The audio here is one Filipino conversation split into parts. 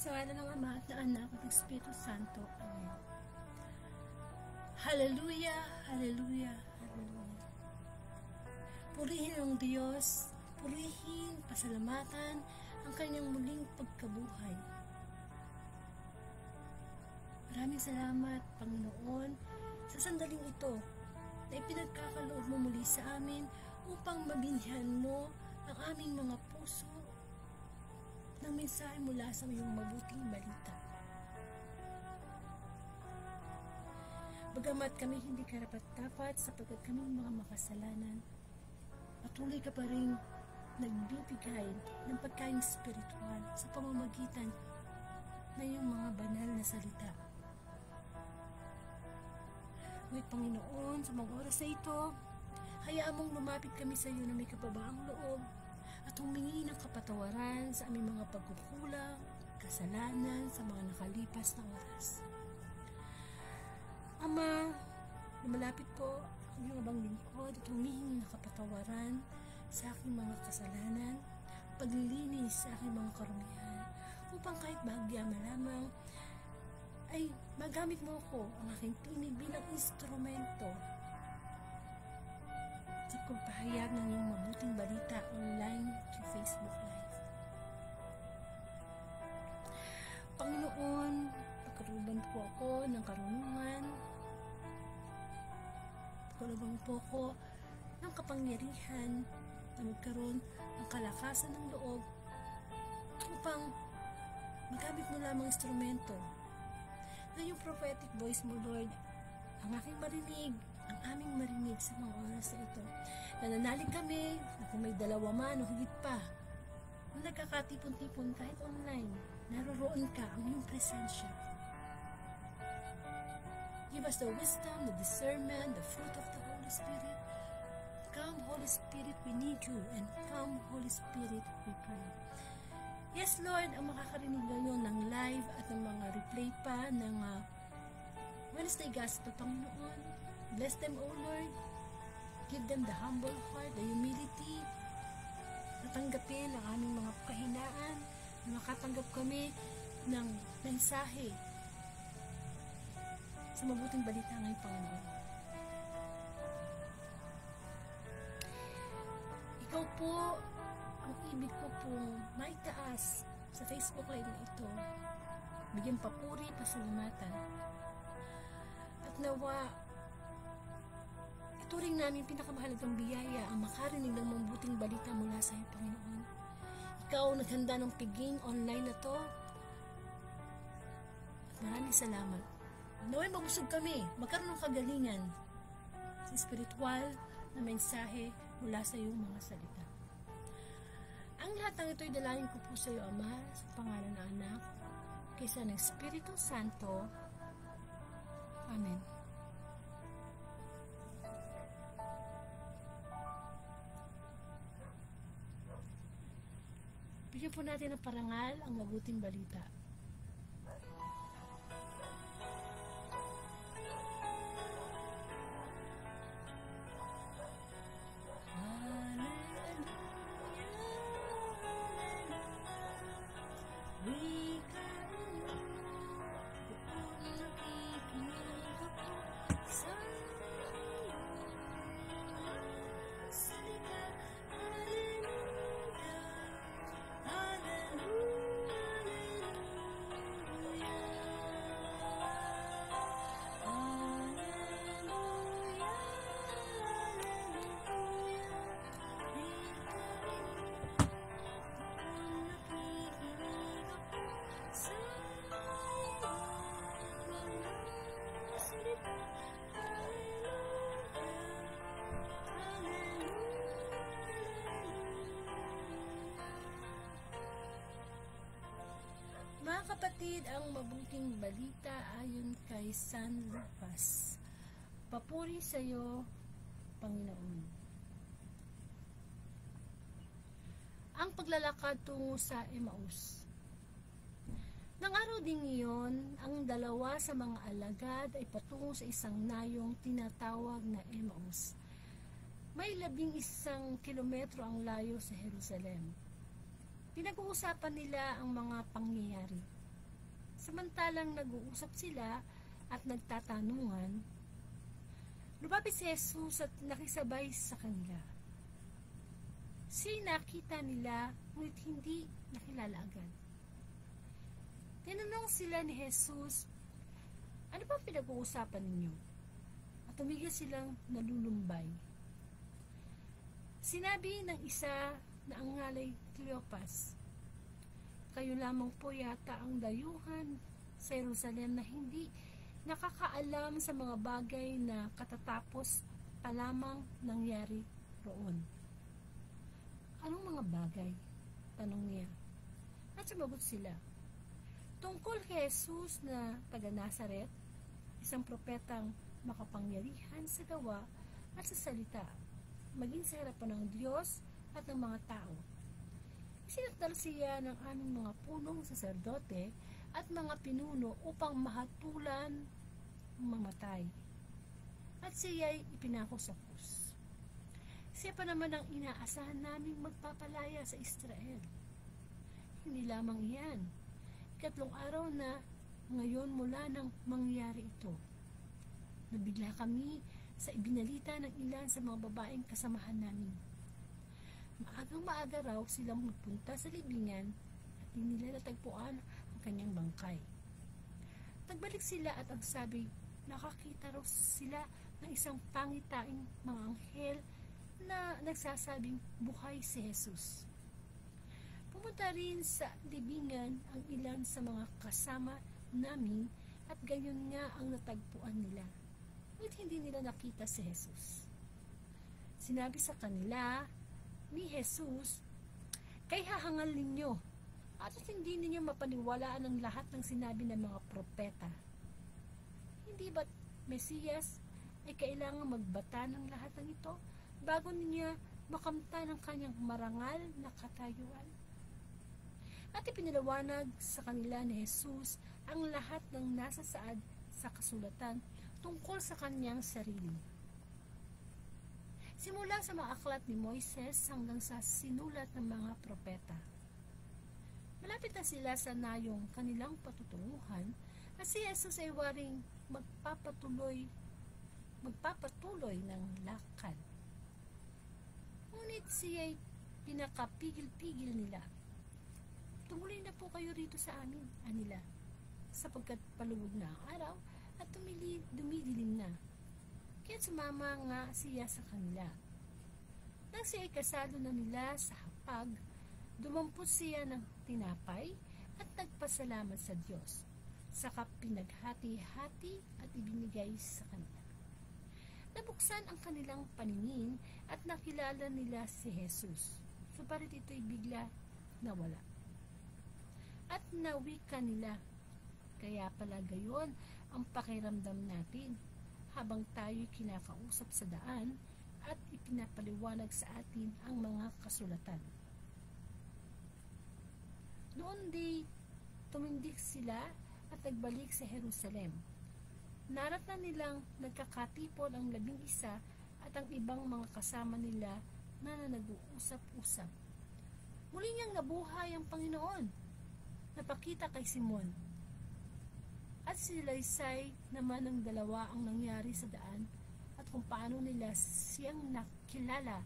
Sa ngalan ng Ama at ng Anak at ng Espiritu Santo. Amen. Hallelujah, hallelujah, hallelujah. Purihin ang Diyos, purihin, pasalamatan ang kanyang muling pagkabuhay. Maraming salamat, Panginoon, sa sandaling ito na ipinagkakaloob mo muli sa amin upang mabinyahan mo ang aming mga puso ng mensahe mula sa iyong mabuting balita. Bagamat kami hindi karapat-dapat sapagkat kami mga makasalanan, patuloy ka pa rin nagbibigay ng pagkain spiritual sa pamamagitan ng iyong mga banal na salita. Ngunit Panginoon, sa mga oras na ito, hayaan mong lumapit kami sa iyo na may kababaang loob at humingi ng kapatawaran sa aming mga pagkukulang, kasalanan sa mga nakalipas na oras. Ama, lumalapit po ang iyong abang lingkod at humihingi ng kapatawaran sa aking mga kasalanan, paglilinis sa aking mga karumihan, upang kahit bahagya lamang ay magamit mo ako ang aking tinig bilang instrumento sa pagpahayag ng iyong mabuting balita online through Facebook Live. Panginoon, pagkaroon po ako ng karunungan, pagkaroon po ako ng kapangyarihan na magkaroon ng kalakasan ng loob upang magamit mo lamang instrumento na yung prophetic voice mo, Lord, ang aking marinig, ang aming marinig sa mga oras na ito. Nananalig kami na kung may dalawa man o higit pa, na nagkakatipon-tipon kahit online, naroroon ka ang iyong presensya. Give us the wisdom, the discernment, the fruit of the Holy Spirit. Come, Holy Spirit, we need you. And come, Holy Spirit, we pray. Yes, Lord, ang makakarinig ngayon ng live at ng mga replay pa ng Wednesday Gospel, Panginoon. Bless them, O Lord. Give them the humble heart, the humility, natanggapin ang aming mga kahinaan, na makatanggap kami ng mensahe sa mabuting balita ngayong Panginoon. Ikaw po, ang ibig ko pong maitaas sa Facebook Live na ito, bigyan papuri, pasalamatan, at nawa ituring namin pinakamahalagang biyaya ang makarinig ng mabuting balita mula sa iyo, Panginoon. Ikaw naghanda ng piging online na to, at maraming salamat. Naway mabusog kami, magkaroon ng kagalingan sa espiritual na mensahe mula sa iyong mga salita. Ang lahat ng ito'y dalangin ko po sa iyo, Ama, sa pangalan ng Anak, kaysa ng Espiritu Santo. Amen. Bigyan po natin ng parangal ang mabuting balita. Mga kapatid, ang mabuting balita ayon kay San Lucas. Papuri sa iyo, Panginoon. Ang paglalakad tungo sa Emmaus. Nang araw ding iyon, ang dalawa sa mga alagad ay patungo sa isang nayong tinatawag na Emmaus. May 11 kilometro ang layo sa Jerusalem. Pinag-uusapan nila ang mga pangyayari. Samantalang nag-uusap sila at nagtatanungan, lumapit si Jesus at nakisabay sa kanila. Nakita nila, ngunit hindi nakilala agad. Tinanong sila ni Jesus, ano ba pinag-uusapan ninyo? At tumigil silang nalulumbay. Sinabi ng isa na ang ngalay Cleopas, kayo lamang po yata ang dayuhan sa Jerusalem na hindi nakakaalam sa mga bagay na katatapos pa lamang nangyari roon. Anong mga bagay? Tanong niya. At sumagot sila, tungkol kay Jesus na taga Nazaret, isang propetang makapangyarihan sa gawa at sa salita, maging sa harapan ng Diyos at ng mga tao. Isinakdal siya ng aming mga punong saserdote at mga pinuno upang mahatulan mamatay. At siya'y ipinako sa krus. Siya pa naman ang inaasahan naming magpapalaya sa Israel. Hindi lamang iyan. 3 araw na ngayon mula nang mangyari ito. Nabigla kami sa ibinalita ng ilan sa mga babaeng kasamahan namin. Maagang-maaga raw silang magpunta sa libingan at hindi nila natagpuan ang kanyang bangkay. Nagbalik sila at ang sabi, nakakita raw sila ng isang pangitaing mga anghel na nagsasabing buhay si Jesus. Pumunta rin sa libingan ang ilan sa mga kasama namin at gayon nga ang natagpuan nila. ngunit hindi nila nakita si Jesus. Sinabi sa kanila ni Jesus, "Kay hahangal ninyo, at hindi ninyo mapaniwalaan ang lahat ng sinabi ng mga propeta. Hindi ba't Mesiyas ay kailangang magbata ng lahat ng ito bago ninyo makamtan ang kanyang marangal na katayuan?" At ipinaliwanag sa kanila ni Jesus ang lahat ng nasa saad sa kasulatan tungkol sa kanyang sarili. Simula sa mga aklat ni Moises hanggang sa sinulat ng mga propeta. Malapit na sila sa nayong kanilang patutunguhan at si Jesus ay waring magpapatuloy ng lakad. Ngunit siya ay pinakapigil-pigil nila. "Tumuloy na po kayo rito sa amin," anila, sapagkat palubog na ang araw at dumidilim na. Kaya sumama nga siya sa kanila. Nang siya ay kasalo na nila sa hapag, dumampot siya ng tinapay at nagpasalamat sa Diyos. Saka pinaghati-hati at ibinigay sa kanila. Nabuksan ang kanilang paningin at nakilala nila si Jesus. Subalit ito'y bigla nawala. At nawika nila. Kaya pala gayon ang pakiramdam natin habang tayo'y kinakausap sa daan at ipinapaliwanag sa atin ang mga kasulatan. Noon di tumindig sila at nagbalik sa Jerusalem. Naratan nilang nagkakatipon ang 11 at ang ibang mga kasama nila na nag-uusap-usap. Muli niyang nabuhay ang Panginoon. Napakita kay Simon. At silaysay naman ng dalawa ang nangyari sa daan at kung paano nila siyang nakilala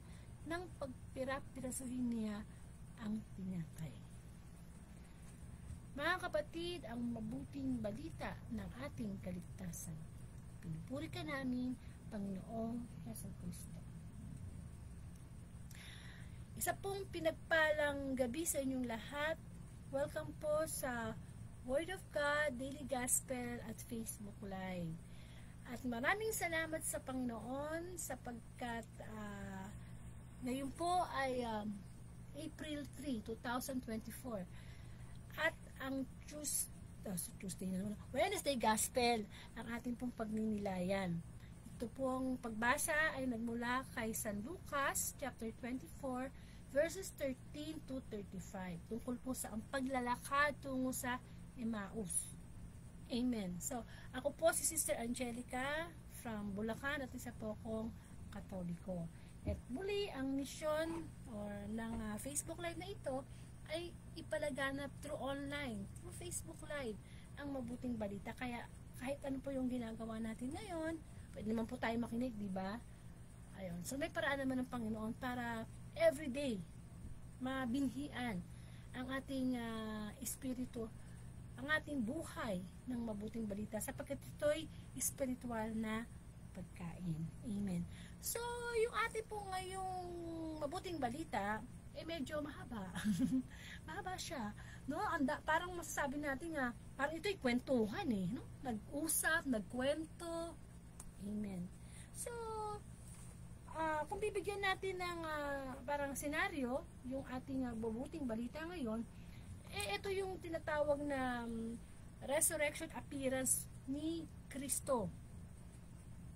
nang pagpira-pirasuhin niya ang tinapay. Mga kapatid, ang mabuting balita ng ating kaligtasan. Pinupuri ka namin, Panginoong Jesucristo. Isa pong pinagpalang gabi sa inyong lahat. Welcome po sa Word of God, Daily Gospel at Facebook Live. At maraming salamat sa Panginoon sapagkat ngayon po ay April 3, 2024. At ang Wednesday Gospel ang ating pong pagninilayan. Ito pong pagbasa ay nagmula kay San Lucas chapter 24 verses 13 to 35. Tungkol po sa ang paglalakad tungo sa Emmaus. Amen. So, ako po si Sister Angelica from Bulacan at isa po akong Katoliko. At muli, ang mission ng Facebook Live na ito ay ipalaganap through online, through Facebook Live, ang mabuting balita. Kaya kahit ano po yung ginagawa natin ngayon, pwede naman po tayo makinig, di ba? Ayun. So, may paraan naman ng Panginoon para everyday mabinhian ang ating espiritu, ang ating buhay ng mabuting balita sapagkat ito'y spiritual na pagkain. Amen. So, yung ating po ngayong mabuting balita medyo mahaba. Mahaba siya, no? Parang masasabi natin nga parang ito'y kwentuhan no? Nag-usap, nagkwento. Amen. So, kung bibigyan natin ng parang senaryo, yung ating mabuting balita ngayon, ito yung tinatawag na resurrection appearance ni Kristo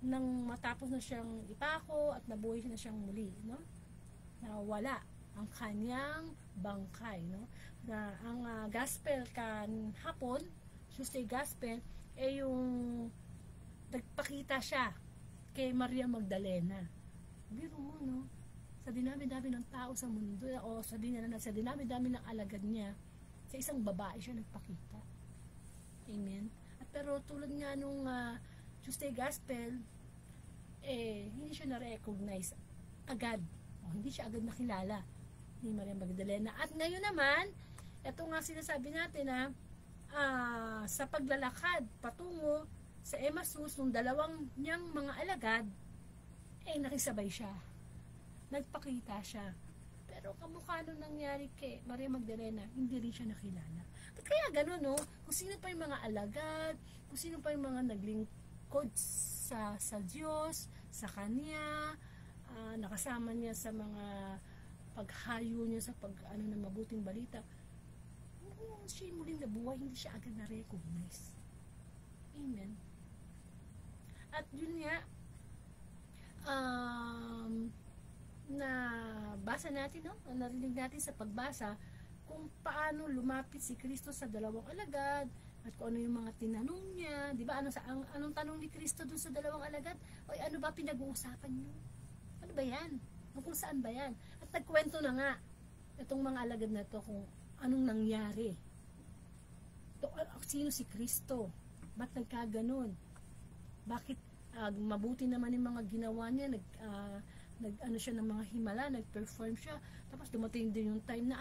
nang matapos na siyang ipako at nabuhay na siyang muli, no? Nawala ang kanyang bangkay, no? Na ang gospel hapon, Tuesday gospel, yung nagpakita siya kay Maria Magdalena. Biro mo, no? Sa dinami-dami ng tao sa mundo, o sa dinami-dami ng alagad niya, sa isang babae siya nagpakita. Amen. At pero tulad nga nung Tuesday Gospel, hindi siya na-recognize agad. Hindi siya agad nakilala ni Maria Magdalena. At ngayon naman, ito nga sinasabi natin na sa paglalakad patungo sa Emmaus, nung dalawang niyang mga alagad, nakisabay siya. Nagpakita siya. Pero kamukha nung nangyari kay Maria Magdalena, hindi rin siya nakilala. At kaya gano'n, no? Kung sino pa yung mga alagad, kung sino pa yung mga naglingkod sa Diyos, sa Kanya, nakasama niya sa mga paghayo niya sa ng mabuting balita. Siya muling nabuhay, hindi siya agad na-recognize. Amen. At yun nga, na basa natin, no? Narinig natin sa pagbasa kung paano lumapit si Kristo sa dalawang alagad at kung ano yung mga tinanong niya, di ba? Anong tanong ni Kristo dun sa dalawang alagad? O ano ba pinag-uusapan niyo? Ano ba yan? Kung saan ba yan? At nagkwento na nga itong mga alagad na to kung anong nangyari. Sino si Kristo? Ba't nagkaganon? Bakit mabuti naman yung mga ginawa niya, nag siya ng mga himala, nag-perform siya, tapos dumating din yung time na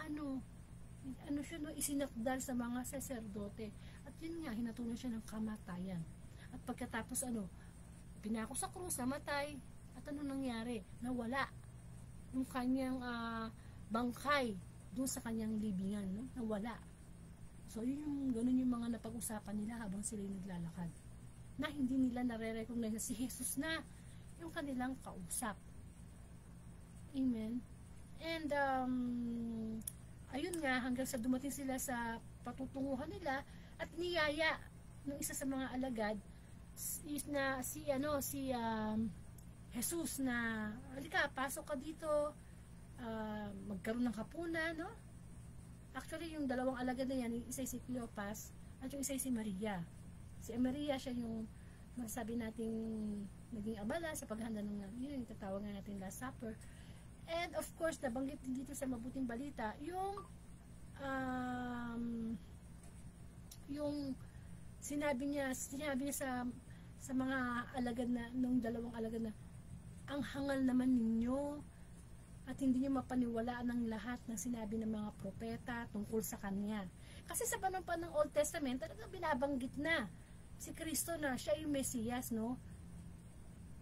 siya, isinakdal sa mga saserdote, at yun nga, hinatulan siya ng kamatayan, at pagkatapos pinako sa krus, namatay, at ano nangyari? Nawala yung kanyang bangkay dun sa kanyang libingan, no? Nawala. So yun ganun yung mga napag-usapan nila habang sila naglalakad, na hindi nila nare-recognize na si Jesus na yung kanilang kausap. Amen. And ayun nga, hanggang sa dumating sila sa patutunguhan nila, at niyaya ng isa sa mga alagad is na si Jesus na, halika, pasok ka dito, magkaroon ng hapunan, no? Actually, yung dalawang alagad na yan, isa si Cleopas at yung isa si Maria. Si Maria, siya yung masabi nating naging abala sa paghanda ng yun, tatawag nga natin Last Supper. And of course, nabanggit din dito sa mabuting balita yung sinabi niya sa mga alagad na, nung dalawang alagad na, ang hangal naman ninyo at hindi niyo mapaniwalaan ng lahat ng sinabi ng mga propeta tungkol sa Kanya. Kasi sa panahon pa ng Old Testament, talagang binabanggit na si Kristo na siya yung Mesiyas, no?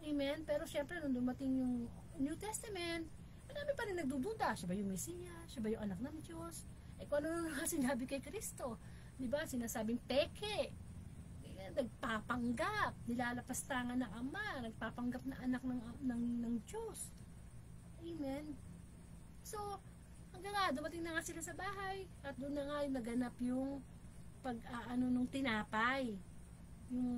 Amen? Pero syempre, nung dumating yung New Testament, marami pa rin nagdududa. Siya ba yung Mesiyas? Siya ba yung anak ng Diyos? Kung ano nga sinabi kay Kristo? Diba? Sinasabing peke. Nagpapanggap. Nilalapastangan ng Ama. Nagpapanggap na anak ng Diyos. Amen? So, hanggang nga, dumating na nga sila sa bahay. At doon na nga naganap yung nung tinapay. Yung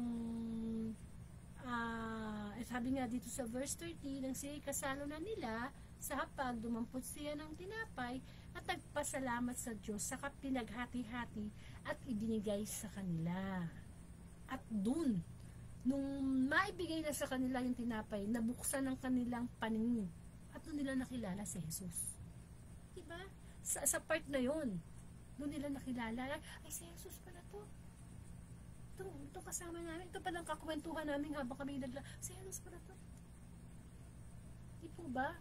sabi nga dito sa verse 30, nang siya kasalo na nila sa hapag, dumampot siya ng tinapay at nagpasalamat sa Diyos, saka pinaghati-hati at ibinigay sa kanila. At dun, nung maibigay na sa kanila yung tinapay, nabuksan ang kanilang paningin at doon nila nakilala si Jesus. Diba? Sa part na yon, doon nila nakilala, ay si Jesus pala to. Ito kasama namin, ito palang kakwentuhan namin habang kami si Jesus pala to. Di po ba?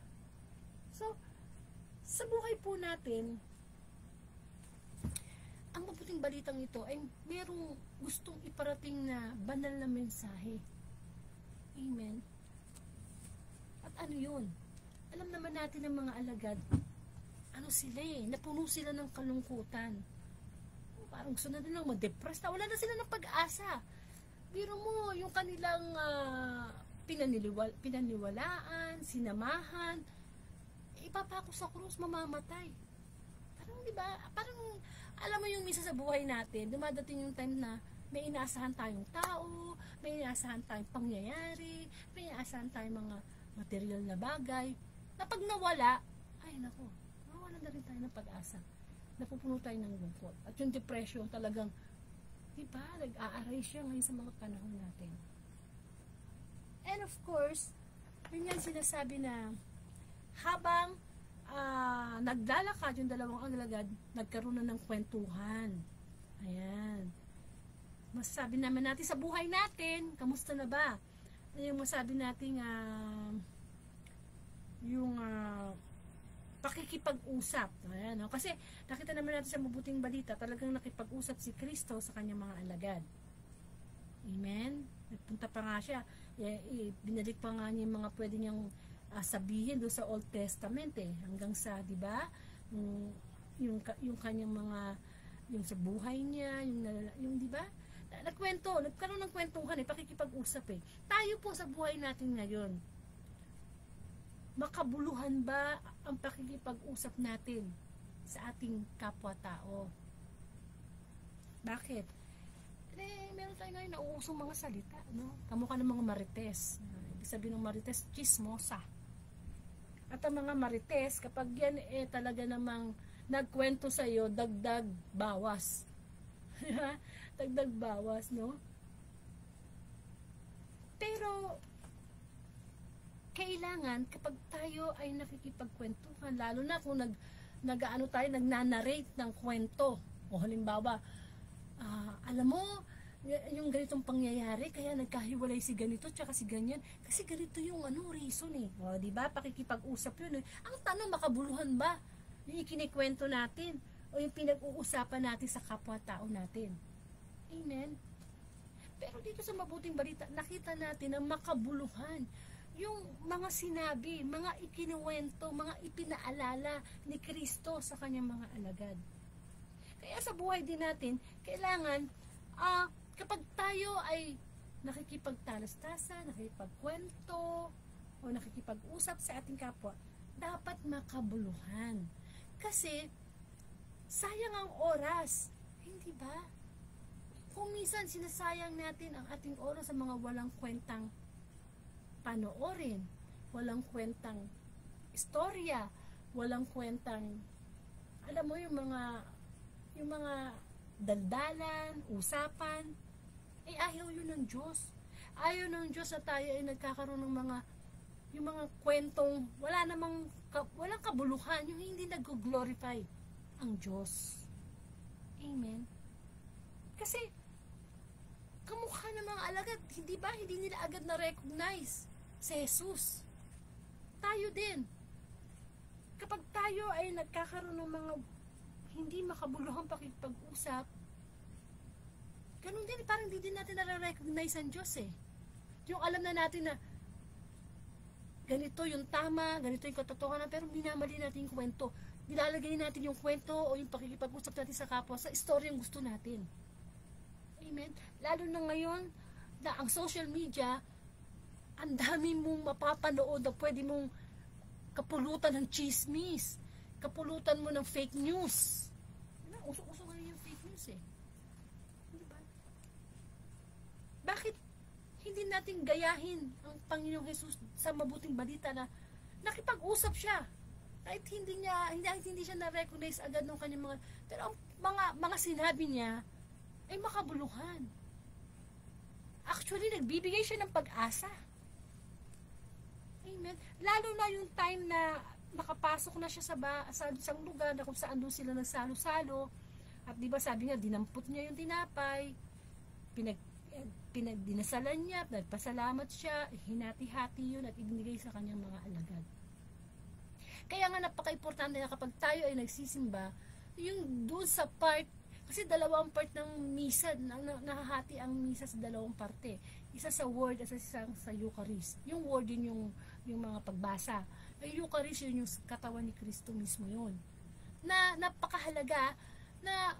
So, sa buhay po natin, ang mabuting balitang ito ay merong gustong iparating na banal na mensahe. Amen. At ano yun? Alam naman natin ng mga alagad, sila napuno sila ng kalungkutan. Parang gusto na nilang ma-depress na, wala na sila ng pag-asa. Biro mo, yung kanilang pinaniwalaan, sinamahan, ipapako sa krus, mamamatay. Parang, di ba? Parang, alam mo yung misa sa buhay natin, dumadating yung time na may inaasahan tayong tao, may inaasahan tayong pangyayari, may inaasahan tayong mga material na bagay, na pag nawala, ay nako, nawala na rin tayo ng pag-asa. Napupuno tayo ng lungkot. At yung depression talagang, di ba, nag-aaray siya ngayon sa mga panahon natin. And of course, yun yan sinasabi na, habang naglalakad yung dalawang alagad, nagkaroon na ng kwentuhan. Ayan. Masasabi naman natin sa buhay natin, kamusta na ba? Yung masabi natin, pakikipag-usap. Ayan, no? Kasi nakita naman natin sa mabuting balita, talagang nakipag-usap si Kristo sa kanyang mga alagad. Amen? Nagpunta pa nga siya. Binalik pa nga niya yung mga pwede niyang sabihin doon sa Old Testament hanggang sa, di ba? Yung kanyang mga, yung sa buhay niya, yung di ba? Nagkaroon ng kwentuhan pakikipag-usap Tayo po sa buhay natin ngayon, makabuluhan ba ang pakikipag-usap natin sa ating kapwa-tao? Bakit? Meron tayo ngayon nauusong mga salita, no? Kamukha ng mga marites. Ibig sabihin ng marites, chismosa. At ang mga marites, kapag yan talaga namang nagkwento sa iyo, dagdag bawas. Dagdag bawas, no? Pero kailangan kapag tayo ay nakikipagkwentuhan, lalo na kung nagnanarrate ng kwento, o halimbawa, alam mo, yung ganitong pangyayari, kaya nagkahiwalay si ganito tsaka si ganyan, kasi ganito yung reason o diba, pakikipag-usap yun Ang tanong, makabuluhan ba yung ikinikwento natin o yung pinag-uusapan natin sa kapwa-tao natin? Amen? Pero dito sa mabuting balita, nakita natin na makabuluhan yung mga sinabi, mga ikinuwento, mga ipinaalala ni Kristo sa kanyang mga alagad. Kaya sa buhay din natin, kailangan kapag tayo ay nakikipagtalastasan, nakikipagkwento, o nakikipag-usap sa ating kapwa, dapat makabuluhan. Kasi sayang ang oras, hindi ba? Kung minsan sinasayang natin ang ating oras sa mga walang kwentang panoorin, walang kwentang istorya, walang kwentang, alam mo, yung mga daldalan, usapan, ayaw yun ng Diyos. Ayaw ng Diyos na tayo ay nagkakaroon ng yung mga kwentong walang kabuluhan, yung hindi nag-glorify ang Diyos. Amen? Kasi kamukha ng mga alagad, hindi ba? Hindi nila agad na-recognize si Jesus. Tayo din. Kapag tayo ay nagkakaroon ng mga hindi makabuluhang pakipag-usap, ganun din, parang hindi din natin na-recognize ang Diyos Yung alam na natin na ganito yung tama, ganito yung katotohanan, pero minamali natin yung kwento. Nilalagay natin yung kwento o yung pakikipag-usap natin sa kapwa sa story yung gusto natin. Amen? Lalo na ngayon na ang social media, ang dami mong mapapanood na pwede mong kapulutan ng chismis, kapulutan mo ng fake news. Uso-uso ngayon yung fake news Diba? Bakit hindi natin gayahin ang Panginoong Jesus sa mabuting balita na nakipag-usap siya? Kahit hindi siya na-recognize agad ng kanyang pero ang mga sinabi niya ay makabuluhan. Actually, nagbibigay siya ng pag-asa. Amen. Lalo na yung time na nakapasok na siya sa isang lugar na kung saan doon sila nagsalo-salo. At di ba sabi niya, dinampot niya yung tinapay, dinasala niya, nagpasalamat siya, hinati-hati yun at ibinigay sa kanyang mga alagad. Kaya nga napaka-importante na kapag tayo ay nagsisimba, yung doon sa part, kasi dalawang part ng misa, nahahati ang misa sa dalawang parte. Isa sa word at isa sa Eucharist. Yung word din yung mga pagbasa. Yung Eucharist yun yung katawan ni Kristo mismo yun. Na napakahalaga na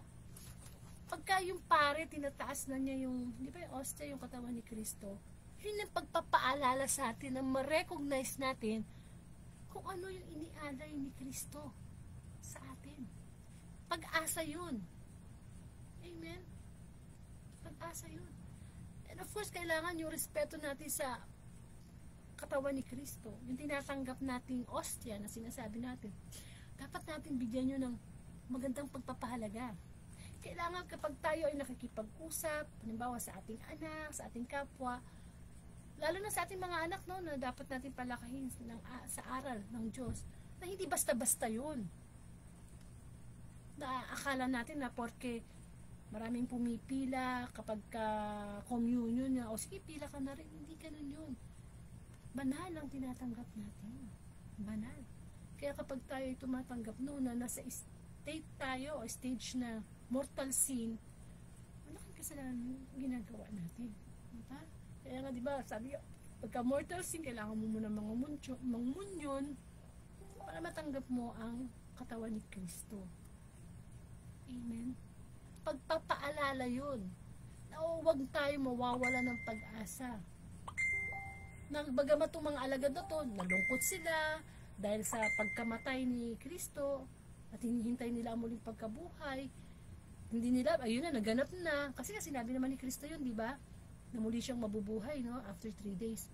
pagka yung pare, tinataas na niya yung, di ba yung ostia, yung katawan ni Kristo, yun yung pagpapaalala sa atin na ma-recognize natin kung ano yung inialay ni Kristo sa atin. Pag-asa yun. Amen? Pag-asa yun. And of course, kailangan yung respeto natin sa katawan ni Kristo. Yung tinatanggap nating ostia na sinasabi natin. Dapat natin bigyan yun ng magandang pagpapahalaga. Kailangan kapag tayo ay nakikipag-usap, halimbawa sa ating anak, sa ating kapwa, lalo na sa ating mga anak, no, na dapat natin palakahin sa aral ng Diyos, na hindi basta-basta yun. Na akala natin na porke maraming pumipila kapag communion na, o sige, pila ka na rin, hindi ganun yun. Banal ang tinatanggap natin. Banal. Kaya kapag tayo ay tumatanggap noon na nasa state tayo, o stage na mortal sin, malaking kasalanan ginagawa natin. Diba? Kaya nga, diba, sabi, pagka mortal sin, kailangan mo muna mangumunyon para matanggap mo ang katawan ni Kristo. Amen? Pagpapaalala yun huwag tayo mawawala ng pag-asa. Bagamat itong mga alagad na to, nalungkot sila dahil sa pagkamatay ni Kristo at hinihintay nila ang muling pagkabuhay. Hindi nila, ayun na, naganap na. Kasi nga sinabi naman ni Kristo yun, di ba? Na muli siyang mabubuhay, no? After 3 days.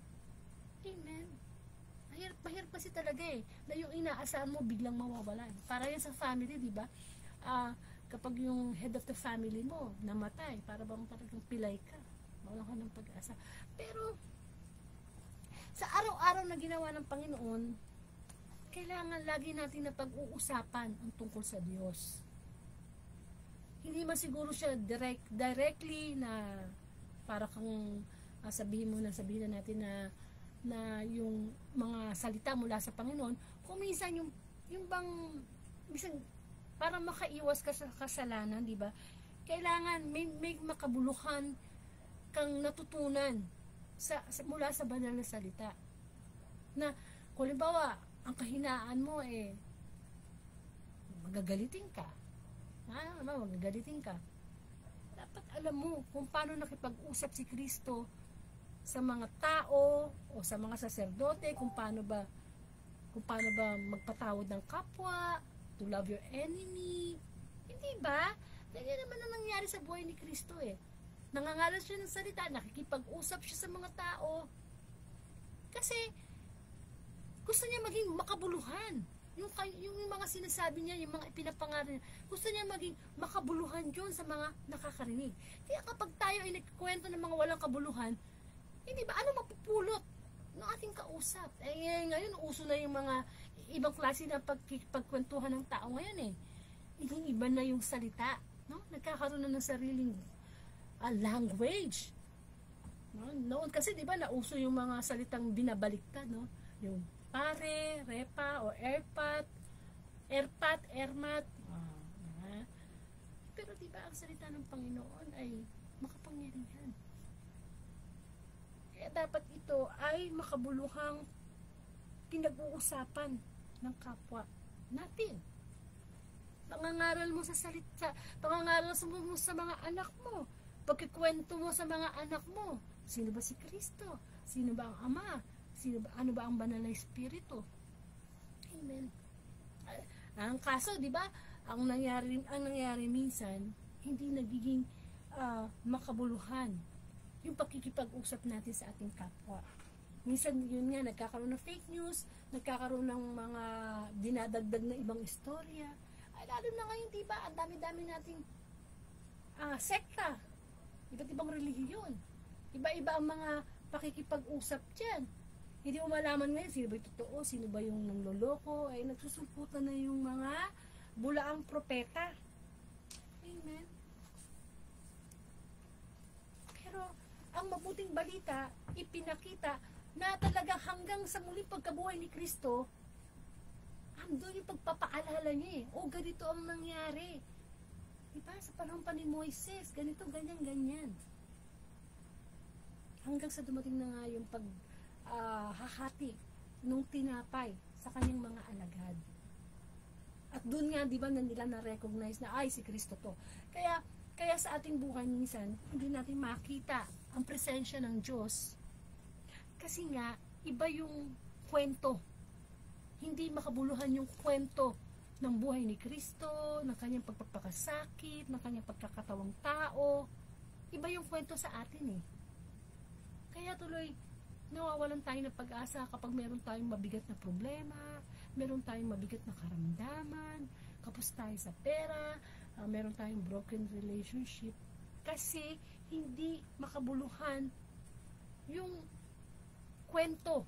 Amen. Mahirap kasi talaga eh, na yung inaasahan mo biglang mawawalan. Para yan sa family, di ba? Kapag yung head of the family mo namatay, para bang talagang pilay ka. Wala ka ng pag-asa. Pero, sa araw-araw na ginawa ng Panginoon, kailangan lagi natin na pag-uusapan ang tungkol sa Diyos. Hindi man siguro siya directly na para kang sabihin na natin na yung mga salita mula sa Panginoon, kung minsan yung bang minsan para makaiwas ka sa kasalanan, di ba? Kailangan may makabuluhan kang natutunan mula sa banal na salita. Na kung halimbawa, ang kahinaan mo magagalitin ka. Magagalitin ka. Dapat alam mo kung paano nakipag-usap si Kristo sa mga tao o sa mga saserdote, kung paano ba magpatawad ng kapwa, to love your enemy. Hindi ba? Ganyan naman ang nangyari sa buhay ni Kristo eh. Nangangaral siya ng salita, nakikipag-usap siya sa mga tao. Kasi gusto niya maging makabuluhan. Yung mga sinasabi niya, yung mga ipinapangaral niya, gusto niya maging makabuluhan yun sa mga nakakarinig. Kaya kapag tayo ay nagkwento ng mga walang kabuluhan, hindi ba, ano mapupulot ng ating kausap? Ngayon, uso na yung mga ibang klase ng pagkwentuhan ng tao ngayon eh. Iba na yung salita. No? Nagkakaroon na ng sariling language. Noon kasi, di ba, nauso yung mga salitang binabaliktad, no? Yung pare, repa, o erpat, ermat. Pero di ba ang salita ng Panginoon ay makapangyarihan. Kaya dapat ito ay makabuluhang pinag-uusapan ng kapwa natin. Pangangaral mo sa salita, pangangaral mo sa mga anak mo, pagkikwento mo sa mga anak mo, sino ba si Kristo? Sino ba ang Ama? Ano ba ang banal na Espiritu? Amen. Ang kaso, di ba, ang nangyari minsan, hindi nagiging makabuluhan yung pakikipag-usap natin sa ating kapwa. Minsan yun nga, nagkakaroon ng fake news, nagkakaroon ng mga dinadagdag na ibang istorya. Ay, lalo na ngayon, di ba, ang dami-dami nating sekta, iba't ibang relihiyon. Iba-iba ang mga pakikipag-usap dyan. Hindi mo malaman ngayon sino ba yung totoo, sino ba yung nangloloko, ay nagsusumputan na yung mga bulaang propeta. Amen. Pero ang mabuting balita, ipinakita na talagang hanggang sa muling pagkabuhay ni Kristo, andun yung pagpapaalala niya eh. O, ganito ang nangyari. Diba? Sa panahon pa ni Moises, ganito, ganyan. Hanggang sa dumating na nga yung hahati nung tinapay sa kanyang mga alagad. At doon nga, di ba, na nila na-recognize na, ay, si Kristo to. Kaya sa ating buhay minsan, hindi natin makita ang presensya ng Diyos. Kasi nga, iba yung kwento. Hindi makabuluhan yung kwento ng buhay ni Kristo, ng kanyang pagpapakasakit, ng kanyang pagkakatawang tao. Iba yung kwento sa atin eh. Kaya tuloy, nawawalan tayo ng pag-asa kapag meron tayong mabigat na problema, meron tayong mabigat na karamdaman, kapos tayo sa pera, meron tayong broken relationship. Kasi hindi makabuluhan yung kwento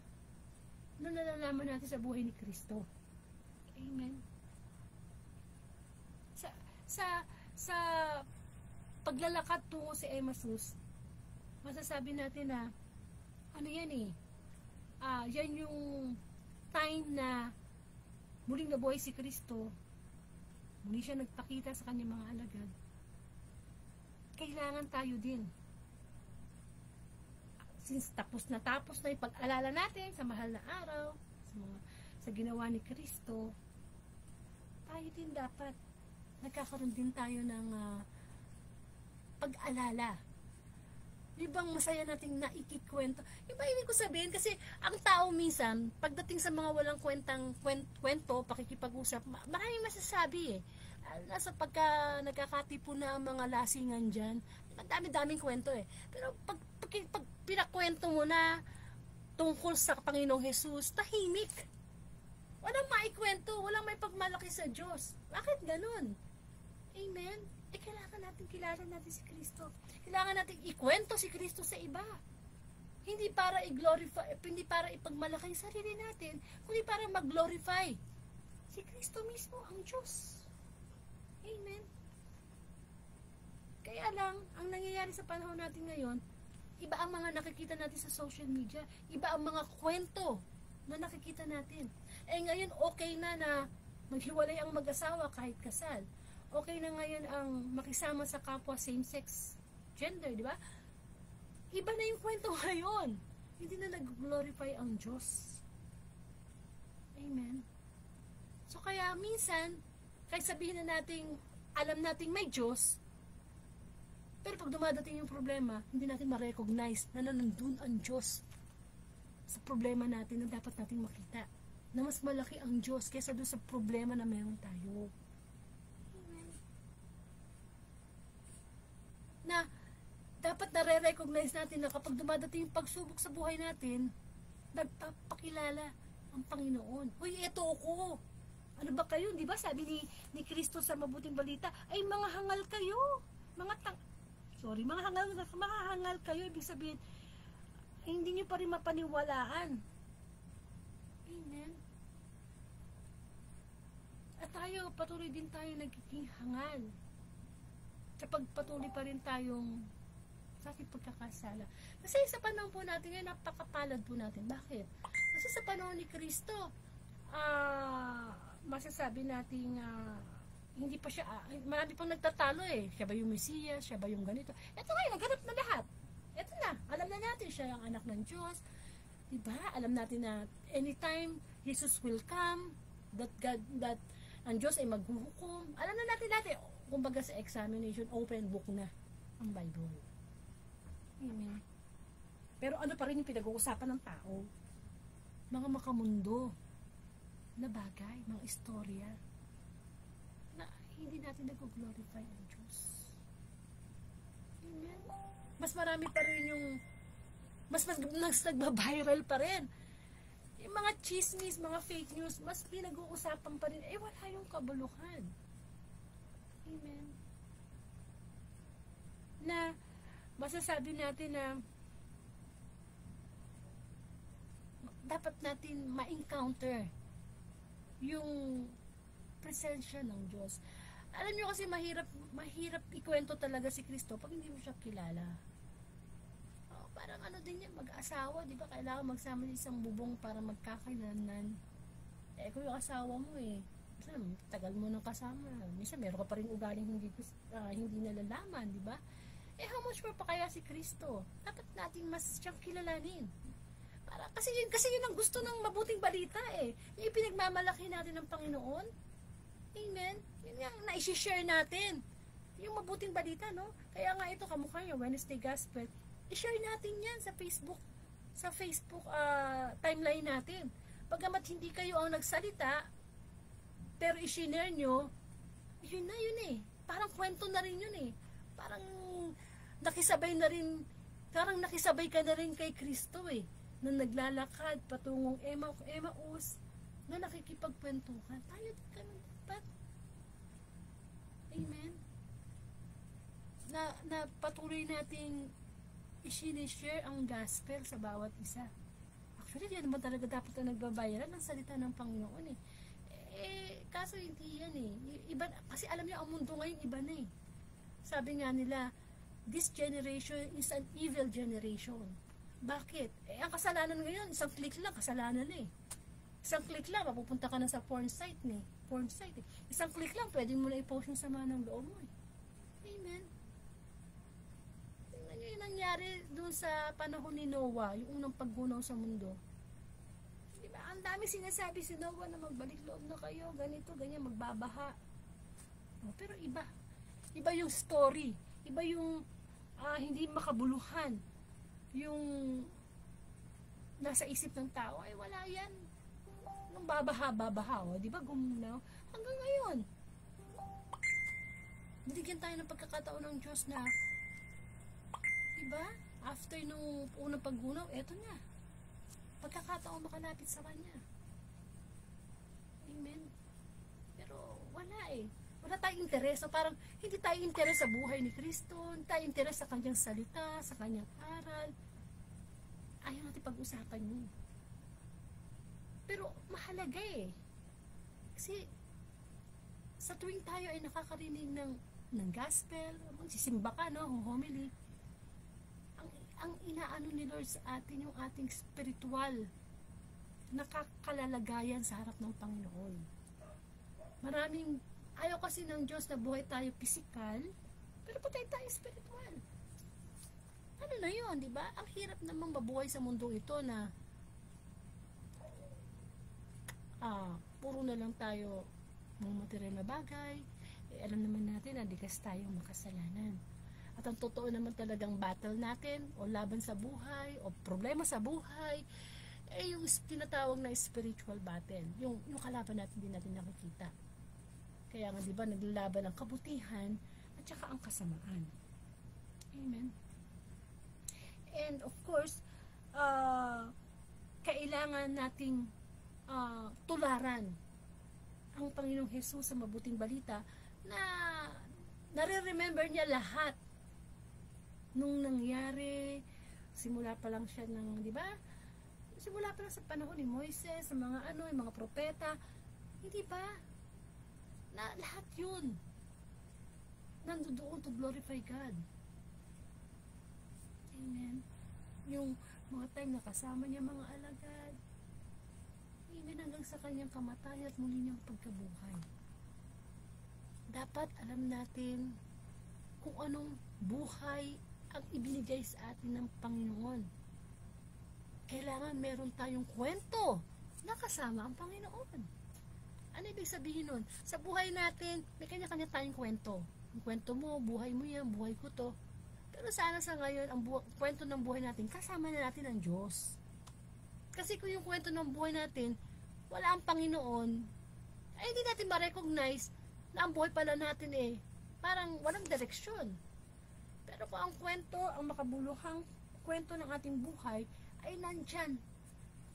na nalalaman natin sa buhay ni Kristo. Amen. Sa paglalakad tungo sa Emmaus, masasabi natin na ano yan eh, yan yung time na muling nabuhay si Kristo, muli siya nagpakita sa kanyang mga alagad. Kailangan tayo din, since tapos na yung pag-alala natin sa mahal na araw, sa ginawa ni Kristo, tayo din dapat nagkakaroon din tayo ng pag-alala Yung bang masaya nating naikikwento. Yung ba ibig ko sabihin, kasi ang tao minsan, pagdating sa mga walang kwento, pakikipag-usap, maraming masasabi eh. Nasa pagka nagkakatipo na ang mga lasingan dyan, ang dami-daming kwento eh. Pero pag pinakwento mo na tungkol sa Panginoong Jesus, tahimik. Walang maikwento, walang may pagmalaki sa Diyos. Bakit ganun? Amen? Kailangan natin kilala natin si Kristo. Kailangan natin ikwento si Kristo sa iba. Hindi para i-glorify, hindi para ipagmalaki yung sarili natin, kundi para mag-glorify si Kristo mismo, ang Diyos. Amen? Kaya lang, ang nangyayari sa panahon natin ngayon, iba ang mga nakikita natin sa social media, iba ang mga kwento na nakikita natin. Ngayon, okay na maghiwalay ang mag-asawa kahit kasal. Okay na ngayon ang makisama sa kapwa same-sex gender, di ba? Iba na yung kwento ngayon. Hindi na nag-glorify ang Diyos. Amen. So kaya minsan, kahit sabihin na natin, alam nating may Diyos, pero pag dumadating yung problema, hindi natin ma-recognize na nandun ang Diyos sa problema natin na dapat nating makita. Na mas malaki ang Diyos kaysa doon sa problema na meron tayo. Na dapat nare-recognize natin na kapag dumadating yung pagsubok sa buhay natin, nagpapakilala ang Panginoon. Uy, eto ako. Ano ba kayo? Di ba sabi ni Kristo sa mabuting balita, ay mga hangal kayo. Mga hangal kayo. Ibig sabihin, hindi nyo pa rin mapaniwalaan. Amen. At tayo, patuloy din tayo nagiging hangal. Kapag patuloy pa rin tayong sa ating pagkakasala. Kasi sa panahon po natin ngayon, napakapalad po natin. Bakit? Kasi sa panahon ni Kristo, masasabi natin hindi pa siya, marami pang nagtatalo eh. Siya ba yung Mesias? Siya ba yung ganito? Ito ngayon, naganap na lahat. Ito na, alam na natin siya ang anak ng Diyos. Diba? Alam natin na anytime Jesus will come, that ang Diyos ay maghuhukom. Alam na natin natin. Kumbaga sa examination, open book na ang Bible. Amen. Pero ano pa rin yung pinag-uusapan ng tao? Mga makamundo na bagay, mga istorya na hindi natin nag-glorify ang Diyos. Amen. Mas marami pa rin yung mas nagba-viral pa rin. Yung mga chismis, mga fake news, mas pinag-uusapan pa rin. Wala yung kabuluhan. Amen. Na masasabi natin na dapat natin ma-encounter yung presensya ng Diyos. Alam niyo kasi mahirap ikwento talaga si Kristo pag hindi mo siya kilala. Parang ano din yan, mag-asawa, di ba? Kailangan magsama ng isang bubong para magkakailanan. Kung yung asawa mo minsan tagal mo nang kasama, minsan meron ka pa rin ugaling hindi nalalaman, di ba? How much more pa kaya si Kristo? Dapat natin mas siyang kilalanin. Kasi yun ang gusto ng mabuting balita yung pinagmamalaki natin ng Panginoon. Amen? Yun nga, na-share natin yung mabuting balita, no? Kaya nga ito, kamukha niya, Wednesday Gospel, i-share natin yan sa Facebook timeline natin. Pagamat hindi kayo ang nagsalita, pero i-share nyo, yun na yun parang kwento na rin yun parang nakisabay ka na rin kay Kristo nung naglalakad patungong Emmaus na nakikipagkwentuhan. Tayo din kami dapat. Amen. Na patuloy nating i-share ang gospel sa bawat isa. Actually, yan naman talaga dapat na nagbabayaran ng salita ng Panginoon kaso hindi yan iba, kasi alam niyo ang mundo ngayon iba na sabi nga nila, this generation is an evil generation. Bakit? Ang kasalanan ngayon, isang click lang, kasalanan isang click lang, mapupunta ka na sa porn site isang click lang, pwede mo na i-post yung sama ng loob mo Amen. Tingnan nyo yung nangyari doon sa panahon ni Noah, yung unang paggunaw sa mundo. Ang dami sinasabi si Noah na magbalik loob na kayo, ganito, ganyan, magbabaha. Pero iba yung story. Iba yung hindi makabuluhan. yung nasa isip ng tao, ay wala yan. Nung babaha, o, di ba, gumulaw? Hanggang ngayon, binigyan tayo ng pagkakataon ng Diyos na, di ba, after nung unang paggunaw, eto na, pagkakataon makalapit sa Kanya. Amen. Pero wala eh. Wala tayong interes. So, parang hindi tayo interes sa buhay ni Kristo, hindi tayo interes sa Kanyang salita, sa Kanyang aral. Ayaw natin pag-usapan yun. Pero mahalaga eh. Kasi sa tuwing tayo ay nakakarinig ng gospel, magsisimba ka, no, homily, ang inaano ni Lord sa atin yung ating spiritual nakakalagayan sa harap ng Panginoon. Maraming ayaw kasi ng Diyos na buhay tayo physical, pero patay tayo spiritual. Ano na yun, di ba? Ang hirap namang mabuhay sa mundo ito na puro na lang tayo mga material na bagay. Alam naman natin na likas tayong makasalanan. At ang totoo naman talagang battle natin o laban sa buhay o problema sa buhay ay yung tinatawag na spiritual battle. Yung kalaban natin din natin nakikita. Kaya nga, di ba, naglalaban ang kabutihan at saka ang kasamaan. Amen. And of course, kailangan nating tularan ang Panginoong Hesus sa mabuting balita na nare-remember niya lahat nung nangyari, simula pa lang siya ng, di ba? Simula pa lang sa panahon ni Moises, sa mga yung mga propeta, hindi ba? Na lahat yun nandoon to glorify God. Amen. Yung mga time na kasama niya mga alagad, amen, hanggang sa kanyang kamatayan at muli niyang pagkabuhay. Dapat alam natin kung anong buhay ang ibinigay sa atin ng Panginoon. Kailangan meron tayong kwento na kasama ang Panginoon. Ano ibig sabihin nun? Sa buhay natin, may kanya-kanya tayong kwento. Yung kwento mo, buhay mo yan, buhay ko to. Pero sana sa ngayon, ang kwento ng buhay natin, kasama na natin ang Diyos. Kasi kung yung kwento ng buhay natin, wala ang Panginoon, ay hindi natin ma-recognize na ang buhay pala natin parang walang direksyon. Pero kung ang kwento, ang makabuluhang kwento ng ating buhay, ay nandyan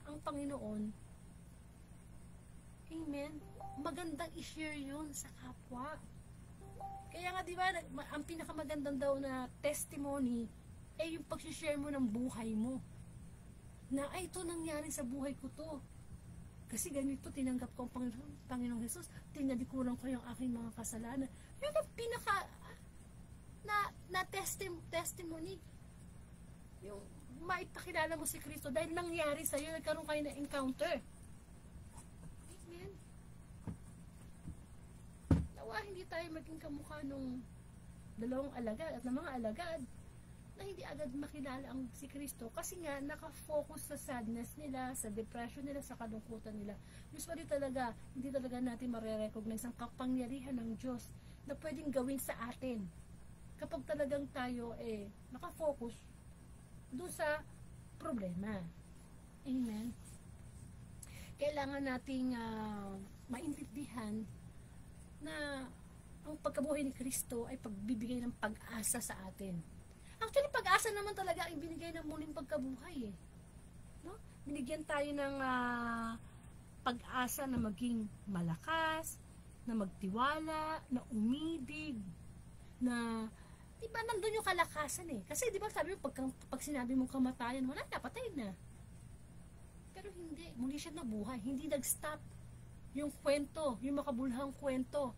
ang Panginoon. Amen. Magandang i-share yun sa kapwa. Kaya nga, di ba, ang pinakamagandang daw na testimony ay yung pag-share mo ng buhay mo. Na, ay, ito nangyari sa buhay ko to. Kasi ganito, tinanggap ko ang Panginoong Jesus, tinalikuran ko yung aking mga kasalanan. Yun ang pinaka na testimony. Yung maipakilala mo si Kristo dahil nangyari sa'yo, nagkaroon kayo na encounter. Amen. Nawa, hindi tayo maging kamukha nung dalawang alagad at ng mga alagad na hindi agad makilala ang si Kristo kasi nga nakafocus sa sadness nila, sa depression nila, sa kalungkutan nila. Usually talaga, hindi talaga natin marerecognize ang kapangyarihan ng Diyos na pwedeng gawin sa atin kapag talagang tayo nakafocus doon sa problema. Amen. Kailangan nating maintindihan na ang pagkabuhay ni Kristo ay pagbibigay ng pag-asa sa atin. Actually, pag-asa naman talaga ay binigay ng muling pagkabuhay. No? Binigyan tayo ng pag-asa na maging malakas, na magtiwala, na umibig, na di ba nandun yung kalakasan Kasi di ba sabi mo, pag sinabi mong kamatayan, wala na, patay na. Pero hindi, muli siya nabuhay. Hindi nag-stop yung kwento, yung makabuluhang kwento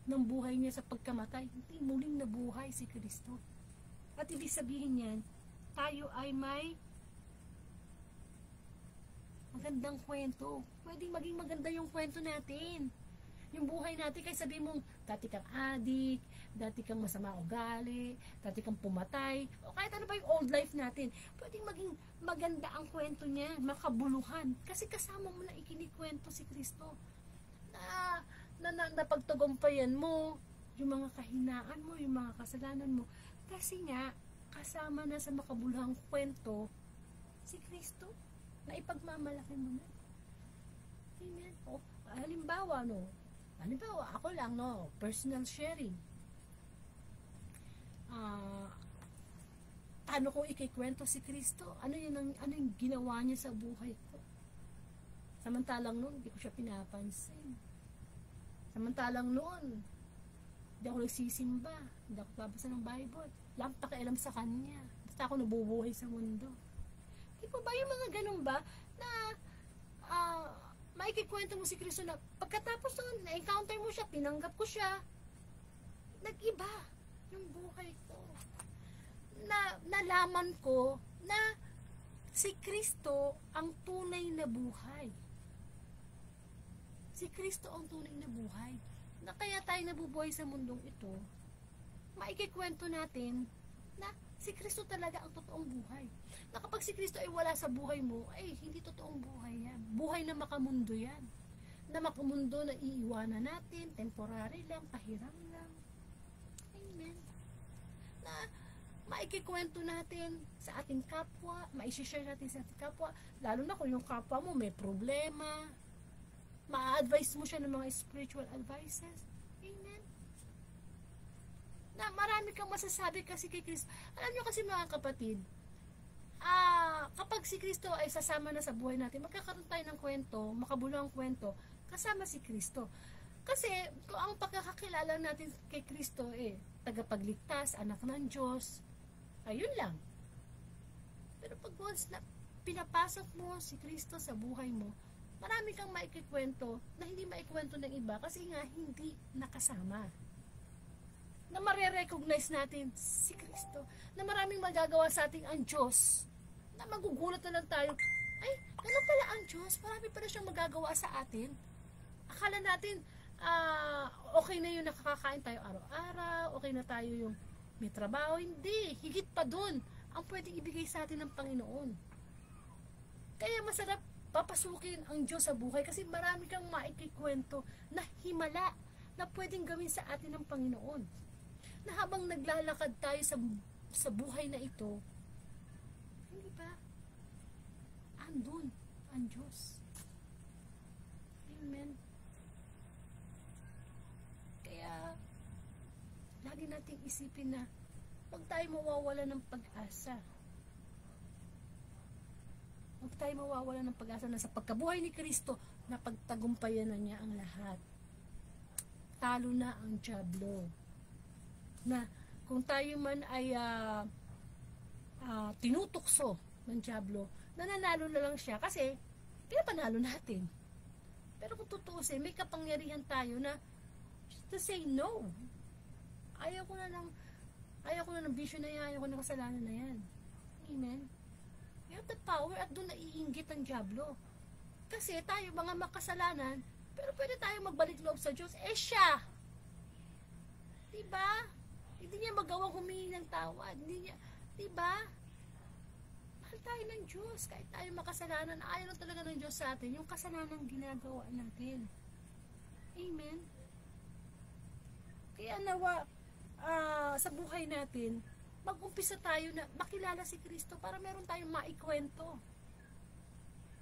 ng buhay niya sa pagkamatay. Hindi, muling nabuhay si Kristo. At ibig sabihin yan, tayo ay may magandang kwento. Pwedeng maging maganda yung kwento natin. Yung buhay natin, kaya sabihin mong, dati kang adik, dati kang masama ugali, dati kang pumatay, o kahit ano pa yung old life natin, pwedeng maging maganda ang kwento niya, makabuluhan. Kasi kasama mo na ikinikwento si Kristo. Na pagtagumpayan mo, yung mga kahinaan mo, yung mga kasalanan mo. Kasi nga, kasama na sa makabuluhang kwento si Kristo na ipagmamalaki mo na. Amen. O, halimbawa, ako lang, personal sharing. Paano ko ikikwento si Kristo? Ano yung ginawa niya sa buhay ko? Samantalang noon, hindi ko siya pinapansin. Samantalang noon, hindi ako nagsisimba, hindi ako babasa ng Bible. Wala akong pakialam sa kanya. Basta ako nabubuhay sa mundo. Di ba yung mga ganun ba na maikikwento mo si Kristo na pagkatapos noon, na-encounter mo siya, tinanggap ko siya, nag-iba yung buhay ko. Nalaman ko na si Kristo ang tunay na buhay. Si Kristo ang tunay na buhay. Na kaya tayo nabubuhay sa mundong ito, maikikwento natin na si Kristo talaga ang totoong buhay. Na kapag si Kristo ay wala sa buhay mo, ay hindi totoong buhay yan. Buhay na makamundo yan. Na makamundo na iiwanan natin, temporary lang, pahiram lang. Amen. Na maikikwento natin sa ating kapwa, maishishare natin sa ating kapwa, lalo na kung yung kapwa mo may problema, ma-advise mo siya ng mga spiritual advices. Amen. Na marami kang masasabi kasi kay Kristo. Alam nyo kasi mga kapatid, kapag si Kristo ay sasama na sa buhay natin, magkakaroon tayo ng kwento, makabuluhang kwento, kasama si Kristo. Kasi kung ang pagkakakilala natin kay Kristo tagapagligtas, anak ng Diyos, ayun lang. Pero pag once na pinapasok mo si Kristo sa buhay mo, marami kang maikikwento na hindi maikwento ng iba kasi nga hindi nakasama. Na marirecognize natin si Kristo, na maraming magagawa sa ating ang Diyos, na magugulat na lang tayo, ay, ganun pala ang Diyos, marami pala siyang magagawa sa atin. Akala natin, okay na yung nakakakain tayo araw-araw, okay na tayo yung may trabaho. Hindi, higit pa dun ang pwedeng ibigay sa atin ng Panginoon. Kaya masarap papasukin ang Diyos sa buhay kasi marami kang maikikwento na himala na pwedeng gawin sa atin ng Panginoon. Na habang naglalakad tayo sa buhay na ito, hindi ba? Andun ang Diyos. Amen. Kaya, lagi nating isipin na huwag tayo mawawala ng pag-asa. Huwag tayo mawawala ng pag-asa na sa pagkabuhay ni Kristo na pagtagumpayan na niya ang lahat. Talo na ang dyablo. Na kung tayo man ay tinutukso ng dyablo, nananalo na lang siya kasi pinapanalo natin. Pero kung tutuusin, may kapangyarihan tayo na to say no. Ayaw ko na ng vision na yan, ayaw ko na kasalanan na yan. Amen. You have the power at doon naiinggit ang dyablo. Kasi tayo mga makasalanan, pero pwede tayo magbalik loob sa Diyos. Siya! Diba? Hindi niya magawang humingi ng tawad. Hindi niya, diba? Mahal tayo ng Diyos. Kahit tayo makasalanan, ayaw lang talaga ng Diyos sa atin yung kasalanan ginagawa natin. Amen? Kaya nawa, sa buhay natin, mag-umpisa tayo na makilala si Kristo para meron tayong maikwento.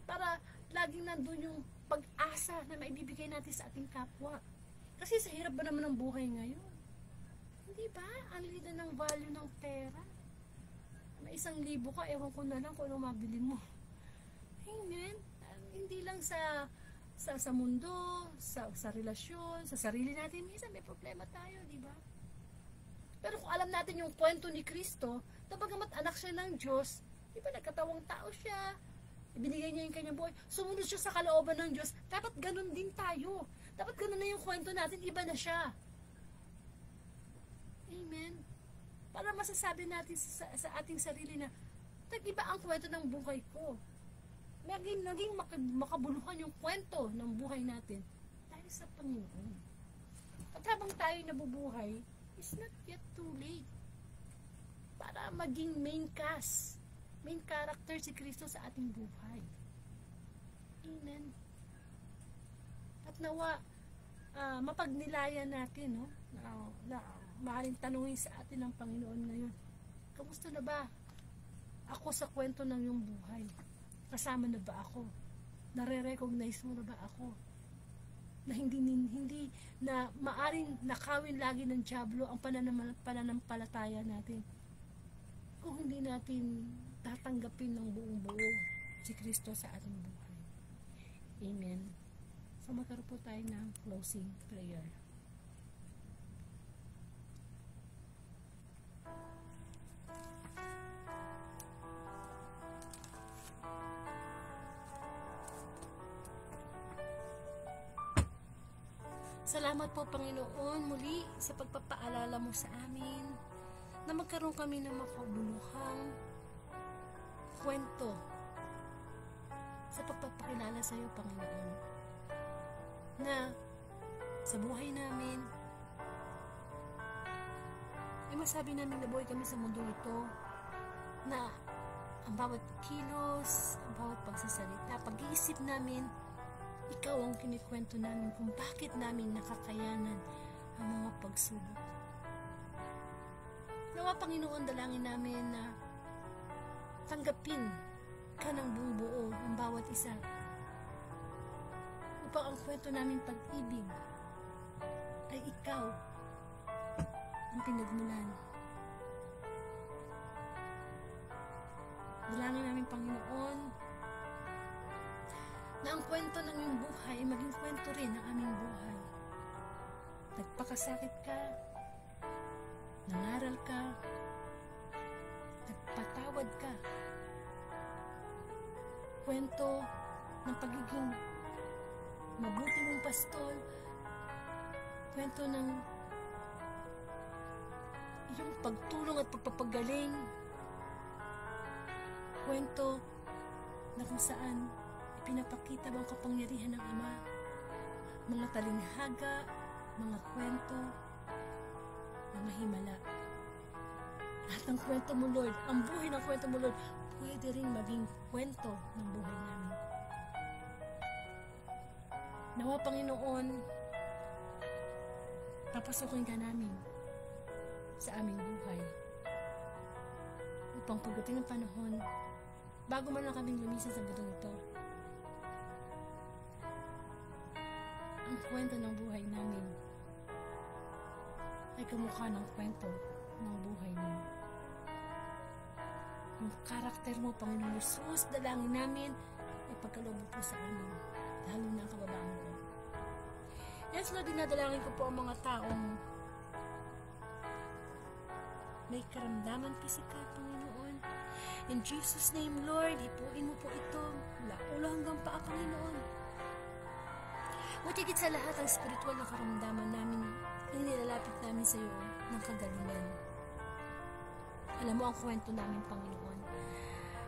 Para laging nandun yung pag-asa na maibibigay natin sa ating kapwa. Kasi sa hirap ba naman ng buhay ngayon? Hindi ba? Ang liit na ng value ng pera. May 1,000 ka, ewan ko na lang kung ano mabili mo. Amen? Hindi lang sa mundo, sa relasyon, sa sarili natin, minsan may problema tayo, di ba? Pero kung alam natin yung kwento ni Kristo, na bagamat anak siya ng Diyos, di ba nagkatawang tao siya, ibinigay niya yung kanyang buhay, sumunod siya sa kalooban ng Diyos, dapat ganun din tayo. Dapat ganun na yung kwento natin, iba na siya. Amen. Para masasabi natin sa ating sarili na, nag-iba ang kwento ng buhay ko. Naging makabuluhan yung kwento ng buhay natin dahil sa Panginoon. At habang tayo nabubuhay, it's not yet too late para maging main character si Kristo sa ating buhay. Amen. At nawa, mapagnilayan natin, na maaaring tanungin sa atin ng Panginoon ngayon, Kamusta na ba ako sa kwento ng iyong buhay? Kasama na ba ako? Nare-recognize mo na ba ako? Na hindi na maaring nakawin lagi ng dyablo ang pananampalataya natin. Kung hindi natin tatanggapin ng buong buo si Kristo sa ating buhay. Amen. So magkaroon po tayo ng closing prayer. Salamat po Panginoon muli sa pagpapaalala mo sa amin na magkaroon kami ng makabuluhang kwento sa pagpapakilala sa iyo Panginoon, na sa buhay namin ay masabi namin na buhay kami sa mundo ito, na ang bawat kilos, ang bawat pagsasalita, pag-iisip namin, ikaw ang kinikwento namin kung bakit namin nakakayanan ang mga pagsubok. Nawa Panginoon, dalangin namin na tanggapin ka ng buong buo ang bawat isa upang ang kwento namin pag-ibig ay ikaw ang pinagmulan. Dalangin namin Panginoon na ang kwento ng iyong buhay ay maging kwento rin ng aming buhay. Nagpakasakit ka, nangaral ka, nagpatawad ka. Kwento ng pagiging mabuti mong pastol, kwento ng iyong pagtulong at pagpapagaling, kwento na kung saan pinapakita mo ang kapangyarihan ng Ama, mga talinghaga, mga kwento, mga himala. At ang kwento mo Lord, ang buhay ng kwento mo Lord, pwede rin maging kwento ng buhay namin. Nawa Panginoon, papasukin ka namin sa aming buhay upang pagdating ng panahon, bago man lang kaming lumisan sa bundong ito, ang kwento ng buhay namin ay kamukha ng kwento ng buhay mo. Yung karakter mo, Panginoon Jesus, dalangin namin ay pagkaloob po sa amin, lalo na ang kababaan ko. Yes, Lord, dinadalangin ko po ang mga taong may karamdaman pisikal, Panginoon. In Jesus' name, Lord, ipuin mo po ito mula ulo hanggang paa, Panginoon. At higit sa lahat, ang spiritual na karamdaman namin ay nilalapit namin sa iyo ng kagalingan. Alam mo ang kwento namin, Panginoon.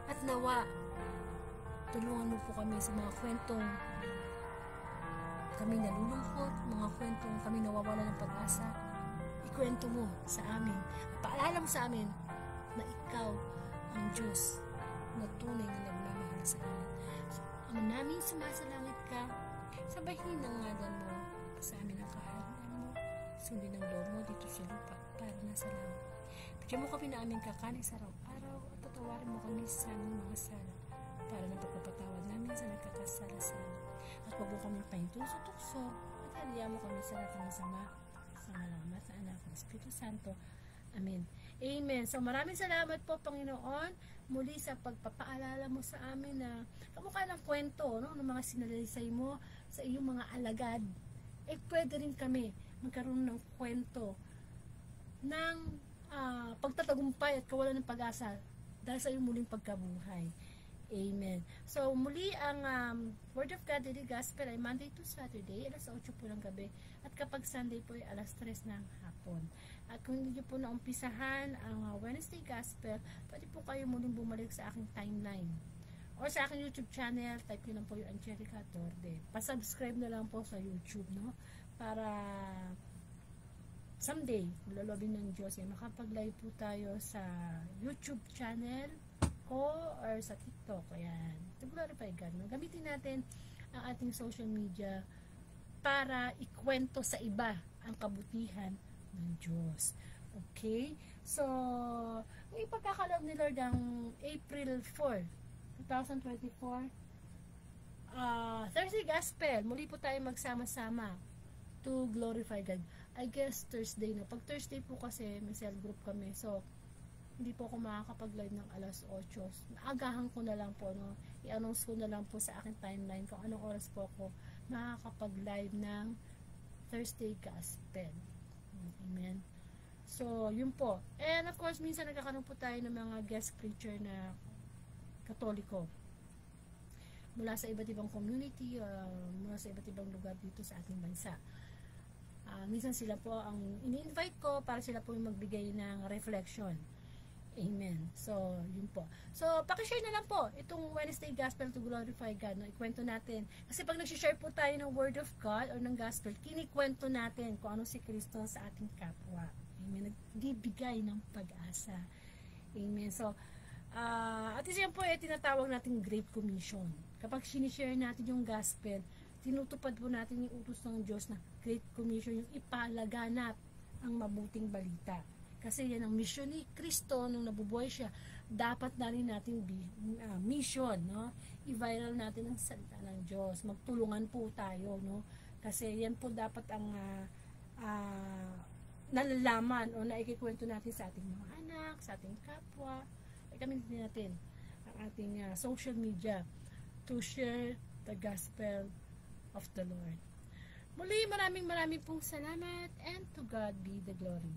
At nawa, tulungan mo po kami sa mga kwentong kami nalulungkot, mga kwentong kami nawawala ng pag-asa. Ikwento mo sa amin, paalala mo sa amin na ikaw ang Diyos na tunay na nagmamahal sa amin. Ama namin, sumasalangit ka, sabahin ang ngalan mo sa amin ang kaharian mo, sundin ang loob mo dito sa lupa para nasa langit. Bigyan mo kami na aming kakanin sa araw-araw at patawarin mo kami sa aming mga sala para na pagpapatawad namin sa nagkakasala sa amin. At huwag mo kami pahintulong sa tukso at haliya mo kami sa lahat ng masama sa ngalamat sa anak ng Espiritu Santo. Amen. Amen. So maraming salamat po Panginoon muli sa pagpapaalala mo sa amin na kamukha ng kwento, no, ng mga sinalaysay mo sa iyong mga alagad. Pwede rin kami magkaroon ng kwento ng pagtatagumpay at kawalan ng pag-asa dahil sa iyong muling pagkabuhay. Amen. So, muli ang Word of God Daily Gospel ay Monday to Saturday, alas 8 po ng gabi. At kapag Sunday po ay alas 3 ng hapon. At kung hindi po naumpisahan ang Wednesday Gospel, pwede po kayo muling bumalik sa aking timeline. Or sa aking YouTube channel, type nyo lang po yung Angelica Torde. Pa-subscribe na lang po sa YouTube, no? Para someday, lalobin ng Diyos, makapag-live po tayo sa YouTube channel ko or sa TikTok. Ayan. To glorify God. No? Gamitin natin ang ating social media para ikwento sa iba ang kabutihan ng Diyos. Okay? So, ang ipagkakaloob ni Lord ang April 4, 2024, Thursday Gospel. Muli po tayo magsama-sama to glorify God. I guess Thursday na. Pag Thursday po kasi may cell group kami. So, hindi po ako makakapag-live ng alas 8. Agahan ko na lang po, no? I-announce ko na lang po sa aking timeline kung anong oras po ako makakapag-live ng Thursday Gospel. Amen. So, yun po. And of course, minsan nagkakaroon po tayo ng mga guest preacher na Katoliko. Mula sa iba't ibang community, mula sa iba't ibang lugar dito sa ating bansa. Minsan sila po ang ini-invite ko para sila po yung magbigay ng reflection. Amen. So, yun po. So, pakishare na lang po itong Wednesday Gospel to Glorify God. No? Ikwento natin. Kasi pag nag-share po tayo ng Word of God or ng Gospel, kinikwento natin kung ano si Kristo sa ating kapwa. Amen. Nagbibigay ng pag-asa. Amen. So, at isa yan po tinatawag natin Great Commission. Kapag sinishare natin yung Gospel, tinutupad po natin yung utos ng Diyos na Great Commission, yung ipalaganap ang mabuting balita. Kasi yan ang mission ni Kristo nung nabubuhay siya. Dapat na rin natin mission, no? I-viral natin ang salita ng Diyos. Magtulungan po tayo, no? Kasi yan po dapat ang nalalaman o naikikwento natin sa ating mga anak, sa ating kapwa. Ay gamitin natin ang ating social media to share the gospel of the Lord. Muli, maraming pong salamat, and to God be the glory.